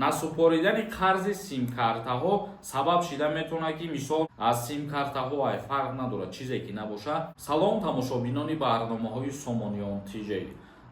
насупоридани қарзи симкартаҳо сабаб шида метавонад ки мисол аз симкартаҳо ай фарқ надорад чизе ки набоша. Салом тамошобинони барномаҳои Сомониён ТЖ.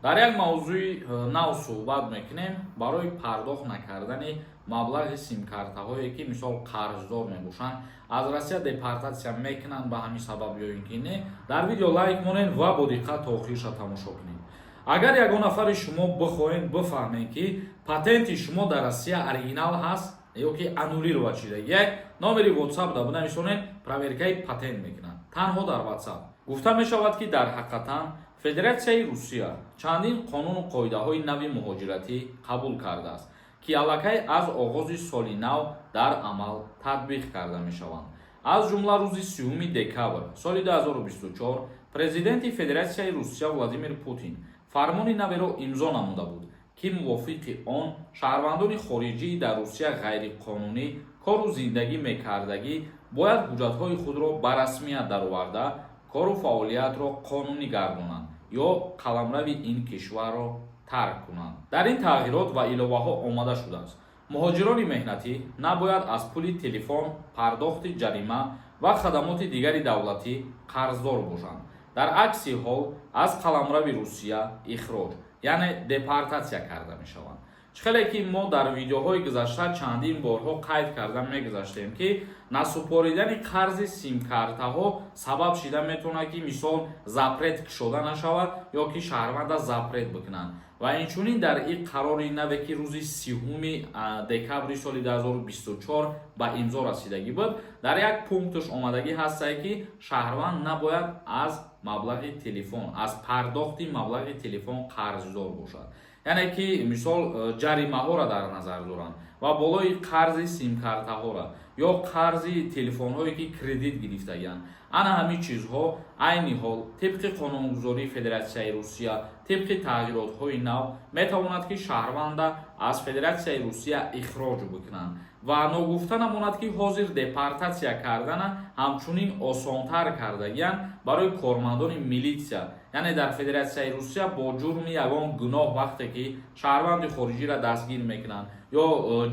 дар як мавзӯи нав суҳбат мекунем барои пардохт накардани маблағи симкартаҳое ки мисол қарздор мебошанд аз Россия депортатсия мекунанд ба ҳамин сабаб ё ин ки не. дар видео лайк монед ва бо диққат то охириша тамошо кунед. агар ягон нафари шумо бихоҳед бифаҳмед ки патенти шумо дар Россия оригинал ҳаст ё ки аннулировать шуда, як номери WhatsApp да буда мисонед проверкаи патент мекунанд танҳо дар WhatsApp. гуфта мешавад ки дар ҳақиқатан Федератсияи Русия чандин қонуну қоидаҳои нави муҳоҷиратӣ қабул кардааст ки аллакай аз оғози соли нав дар амал татбиқ карда мешаванд. аз ҷумла рӯзи 3 декабр соли 2024 президенти Федератсияи Русия Владимир Путин фармони наверо имзо намуда буд ки мувофиқи он шаҳрвандони хориҷии дар Русия ғайриқонунӣ кору зиндагӣ мекардагӣ бояд ҳуҷҷатҳои худро ба расмият дароварда кору фаъолиятро қонунӣ гардонанд ё қаламрави ин кишварро тарк кунанд. дар ин тағйирот ва иловаҳо омада шудааст муҳоҷирони меҳнатӣ набояд аз пули телефон, пардохти ҷарима ва хадамоти дигари давлатӣ қарздор бошанд. дар акси ҳол аз қаламрави Русия ихроҷ яъне депортатсия карда мешаванд. хеле ки мо дар видеоҳои гузашта чандин борҳо қайд карда мегузаштем ки насупоридани қарзи симкартаҳо сабаб шида метавонад ки мисол запрет кушода нашавад ё ки шаҳрванда запрет бикунанд ва инчунин дар ин қарори наве ки рӯзи 3 декабри соли 2024 ба имзо расидагӣ буд дар як пункташ омадагӣ ҳастае ки шаҳрванд набояд аз маблағи телефон аз пардохти маблағи телефон қарздор бошад, яъне ки мисол ҷаримаҳоро дар назар доранд ва болои қарзи симкартаҳоро ё қарзи телефонҳое ки кредит гирифтагианд. ана ҳамин чизҳо айни ҳол тибқи қонунгузории Федератсияи Русия тибқи тағйиротҳои нав метавонад ки шаҳрванда аз Федератсияи Русия ихроҷ бикунанд ва ногуфта намонад ки ҳозир депортатсия кардана ҳамчунин осонтар кардагиянд барои кормандони милитсия, яъне дар Федератсияи Русия бо ҷурми ягон гуноҳ вақте ки шаҳрванди хориҷиро дастгир мекунанд ё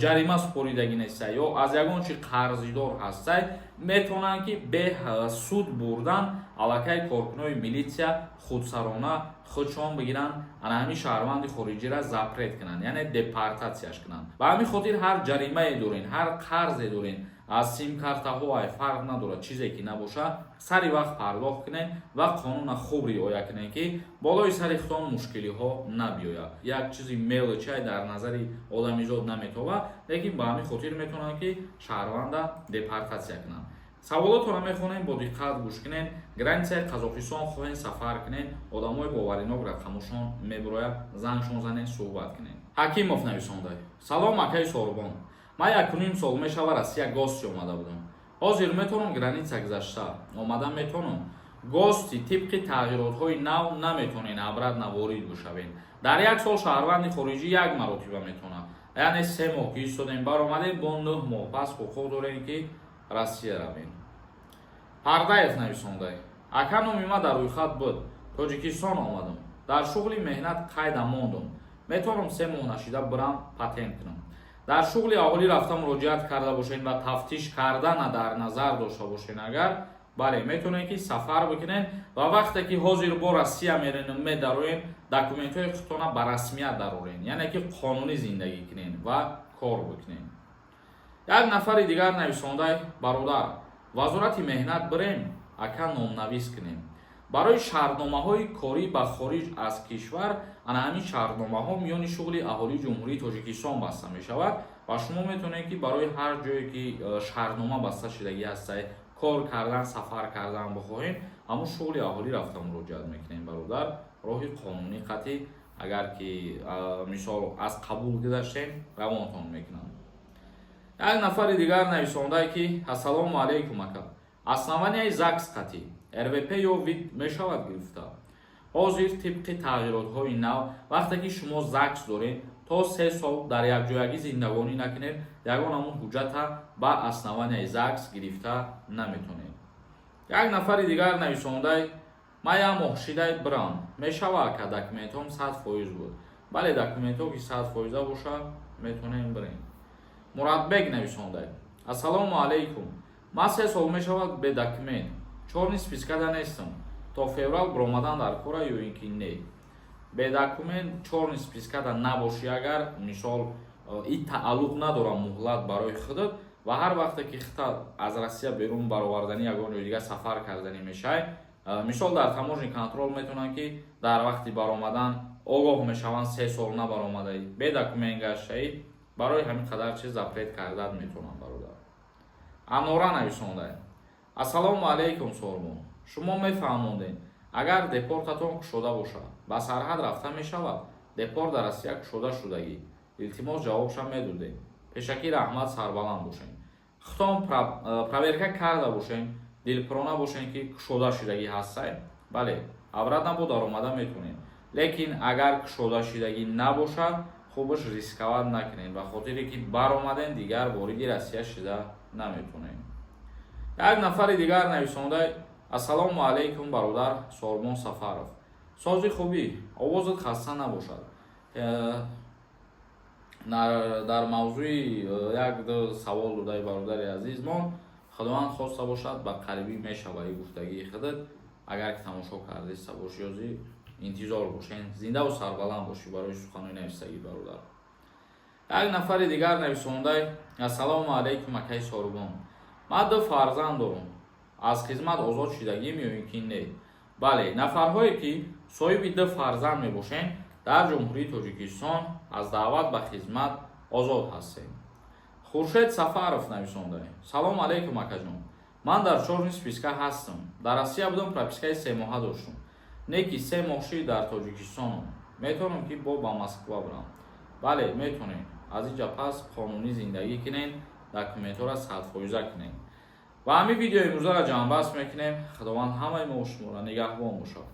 ҷарима супоридагӣ нестай ё аз ягон чи қарзидор ҳастай метавонанд ки бе суд бурдан аллакай коркунои милитсия худсарона худшон бигиранд ана ҳамин шаҳрванди хориҷиро запрет кунанд, яъне депортатсияш кунанд. ба ҳамин хотир ҳар ҷаримае дорен, ҳар қарзе дорен аз симкартаҳо ай фарқ надорад чизе ки набоша сари вақт пардохт кунед ва қонуна хуб риоя кунед ки болои сари худтон мушкилиҳо набиёяд. як чизи мелочай дар назари одамизод наметовад, лекин ба ҳамин хотир метавонанд ки шаҳрванда депортатсия кунанд. саволотро мехонем бо диққат гӯш кунед. границаи Қазоқистон хоҳем сафар кунед, одамои боваринок рақамошон мебурояд, зангшон занед, суҳбат кунед. ҳакимов нависонда: салом акаи Сорубон, ман 1.5 сол мешава Россия гости омада будам. ҳозир метавонам граница гузашта омада метавонам. гости тибқи тағйиротҳои нав наметавонед абрад наворид бишавед. дар як сол шаҳрванди хориҷӣ як маротиба метавонад, яъне 3 моҳ ки истодем баромадед бо 9 моҳ пас ҳуқуқ дорем ки Россия равем. Пардаев нависонда: ака номи ман дар рӯйхат буд, Тоҷикистон омадам, дар шуғли меҳнат қайда мондам, метавонам 3 моҳ нашида бирам патент кунам. дар шуғли аҳолӣ рафта муроҷиат карда бошед ва тафтиш кардана дар назар дошта бошед, агар бале метавонед ки сафар бикунед ва вақте ки ҳозир бо Россия медароед документҳои худтона ба расмият дароред, яъне ки қонунӣ зиндагӣ кунед ва кор бикунед. як нафари дигар нависонда: бародар, вазорати меҳнат бирем, ака номнавис кунем. барои шаҳрномаҳои корӣ ба хориҷ аз кишвар ана ҳамин шаҳрномаҳо миёни шуғли аҳолии ҷумҳурии Тоҷикистон баста мешавад ва шумо метавонед ки барои ҳар ҷое ки шаҳрнома баста шудагӣ ҳастай кор кардан, сафар кардан бихоҳем, ҳамун шуғли аҳолӣ рафта муроҷиат мекунем. бародар, роҳи қонунӣ қатъи агар ки мисол аз қабул гузаштем равонатон мекунанд. як нафари дигар нависонда ки ассалому алайкум ака, основанияи ЗАГС қатъи РВП ё вид мешавад гирифта. ҳозир тибқи тағйиротҳои нав вақте ки шумо ЗАГС доред то 3 сол дар якҷоягӣ зиндагонӣ накунед, ягон ҳамун ҳуҷҷата ба основанияи ЗАГС гирифта наметавонед. як нафари дигар нависонда: ман як моҳ шидай бирам, мешава ака документҳом 100% буд. бале, документҳо ки 100% бошад метонем бирем. Муратбек нависондаед. Ассалому алейкум. Ман 3 сол мешавад бе документ. 4 низ спискада нестам. То феврал бромадан дар кора ё ин ки не. Бе документ 4 низ спискада набоши агар мисол ин тааллуқ надорам муҳлат барои худат ва ҳар вақте ки хита аз Россия берун баровардани ягон ё дигар сафар карданӣ мешавад, мисол дар таможни контрол метавонанд ки дар вақти баромадан огоҳ мешаванд 3 сол набаромадаи бе документ гаштаи барои ҳамин қадар чиз запрет кардан метавонанд бародар. Анора нависондаед. Ассалому алейкум Солмон. Шумо мефаҳмондед агар депортатон кушода бошад ба сарҳад рафта мешавад, депорт дар Россия кушода шудагӣ. Илтимос ҷавобша медодем. Пешакӣ раҳмат сарбаланд бошем. Хитон проверка карда бошем, дилпирона бошем ки кушода шудагӣ ҳастед. Бале, аврад набуд даромада метавонем. Лекин агар кушода шудагӣ набошад, хубаш рисковат накунед ба хотире ки баромаден дигар вориди Россия шуда наметавонем. Як нафари дигар нависонда: Ассалому алейкум бародар Солмон Сафаров. Сози хубӣ, овозат хаста набошад. Дар мавзӯи як-ду савол додаи бародари азизмон худованд хоста бошад ба қарибӣ мешавад гуфтагии худат. Агар ки тамошо кардиста боши ёзи интизор бошен. Зиндаву сарбаланд бошӣ барои суханои навистагӣ бародар. Як нафари дигар нависонда: Ассалому алейкум акаи Сорбон. Ман 2 фарзанд дорам. Аз хизмат озод шудагим ё ин ки не? Бале, нафарҳое ки соҳиби 2 фарзанд мебошен дар ҷумҳурии Тоҷикистон аз даъват ба хизмат озод ҳастем. Хуршед Сафаров нависонда: Салом алейкум акаҷон. Ман дар 4 низ списка ҳастам. Дар Россия будам, пропискаи 3 моҳа доштам. Не ки 3 моҳши дар Тоҷикистонам. Метавонам ки ба Москва бурам. Бале, метавонем. Аз инҷа пас қонунӣ зиндагӣ кунем, документҳоро 100% кунем. Ва ҳамин видеои имрӯзаро ҷамъбаст мекунем. Худованд ҳамаи мо шуморо нигаҳбон бошад.